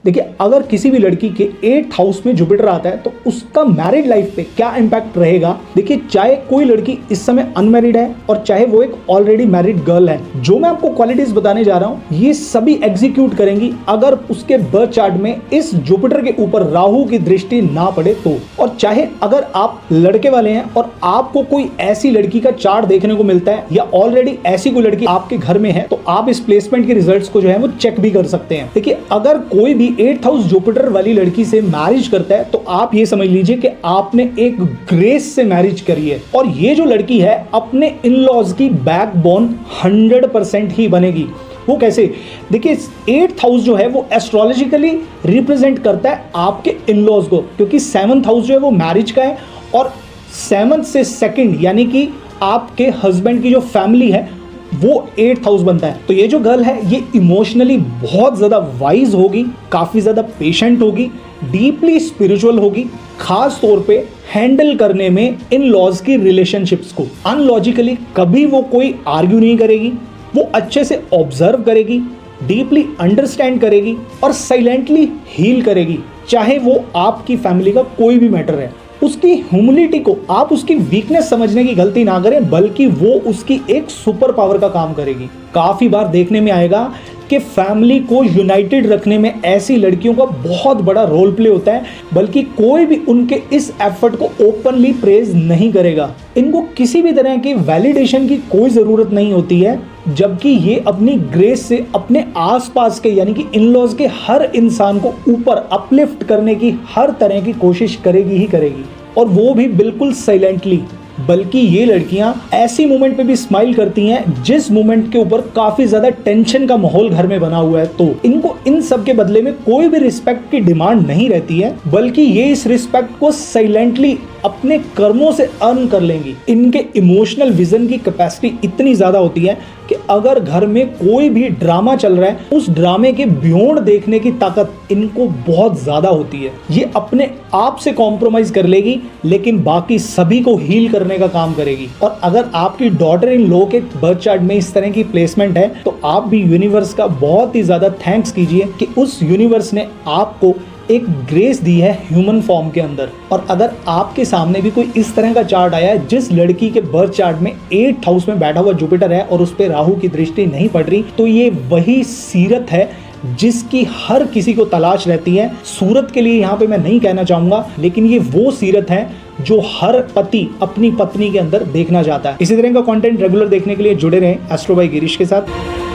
देखिए, अगर किसी भी लड़की के 8th हाउस में जुपिटर आता है तो उसका मैरिड लाइफ पे क्या इंपैक्ट रहेगा। देखिए, चाहे कोई लड़की इस समय अनमैरिड है और चाहे वो एक ऑलरेडी मैरिड गर्ल है, जो मैं आपको क्वालिटीज बताने जा रहा हूं ये सभी एग्जीक्यूट करेंगी अगर उसके बर्थ चार्ट में इस जुपिटर के ऊपर राहु की दृष्टि ना पड़े तो। और चाहे अगर आप लड़के वाले हैं और आपको कोई ऐसी लड़की का चार्ट देखने को मिलता है या ऑलरेडी ऐसी कोई लड़की आपके घर में है तो आप इस प्लेसमेंट के रिजल्ट्स को जो है वो चेक भी कर सकते हैं। देखिए, अगर कोई भी 8th हाउस जुपिटर वाली लड़की से मैरिज करता है तो आप ये समझ लीजिए कि आपने एक ग्रेस से मैरिज करी है और ये जो लड़की है अपने इन लॉज की बैकबोन 100% ही बनेगी। वो कैसे? देखिए, 8th हाउस जो है वो एस्ट्रोलॉजिकली रिप्रेजेंट करता है आपके इन लॉज को, क्योंकि 7th हाउस जो है वो मैरिज का है और 7th से 2nd यानी कि आपके हस्बैंड की जो फैमिली है वो 8th हाउस बनता है। तो ये जो गर्ल है ये इमोशनली बहुत ज्यादा वाइज होगी, काफी ज्यादा पेशेंट होगी, डीपली स्पिरिचुअल होगी, खास तौर पे हैंडल करने में इन लॉज की रिलेशनशिप्स को। अनलॉजिकली कभी वो कोई आर्ग्यू नहीं करेगी, वो अच्छे से ऑब्जर्व करेगी, डीपली अंडरस्टैंड करेगी और साइलेंटली हील करेगी, चाहे वो आपकी फैमिली का कोई भी मैटर है। उसकी ह्यूमिलिटी को आप उसकी वीकनेस समझने की गलती ना करें, बल्कि वो उसकी एक सुपर पावर का काम करेगी। काफी बार देखने में आएगा कि फैमिली को यूनाइटेड रखने में ऐसी लड़कियों का बहुत बड़ा रोल प्ले होता है, बल्कि कोई भी उनके इस एफर्ट को ओपनली प्रेज नहीं करेगा। इनको किसी भी तरह की वैलिडेशन की कोई जरूरत नहीं होती है, जबकि ये अपनी ग्रेस से अपने आसपास के यानी कि इन-लॉज के हर इंसान को ऊपर अपलिफ्ट करने की हर तरह की कोशिश करेगी ही करेगी, और वो भी बिल्कुल साइलेंटली। बल्कि ये लड़कियां ऐसी मोमेंट पे भी स्माइल करती हैं जिस मोमेंट के ऊपर काफी ज्यादा टेंशन का माहौल घर में बना हुआ है। तो इनको इन सब के बदले में कोई भी रिस्पेक्ट की डिमांड नहीं रहती है, बल्कि ये इस रिस्पेक्ट को साइलेंटली अपने कर्मों से अर्न कर लेंगी। इनके इमोशनल विजन की कैपेसिटी इतनी ज्यादा होती है कि अगर घर में कोई भी ड्रामा चल रहा है, उस ड्रामे के बियॉन्ड देखने की ताकत इनको बहुत ज्यादा होती है। ये अपने आप से कॉम्प्रोमाइज कर लेगी, लेकिन बाकी सभी को हील करने का काम करेगी। और अगर आपकी डॉटर इन लॉ के बर्थ चार्ट में इस तरह की प्लेसमेंट है तो आप भी यूनिवर्स का बहुत ही ज्यादा थैंक्स कीजिए कि उस यूनिवर्स ने आपको एक ग्रेस दी है ह्यूमन फॉर्म के अंदर। और अगर आपके सामने भी कोई इस तरह का चार्ट आया है जिस लड़की के बर्थ चार्ट में 8th हाउस में बैठा हुआ जुपिटर है और उस पे राहु की दृष्टि नहीं पड़ रही, तो ये वही सीरत है जिसकी हर किसी को तलाश रहती है। सूरत के लिए यहाँ पे मैं नहीं कहना चाहूंगा, लेकिन ये वो सीरत है जो हर पति अपनी पत्नी के अंदर देखना चाहता है। इसी तरह का कंटेंट रेगुलर देखने के लिए जुड़े रहें एस्ट्रो बाय गिरीश के साथ।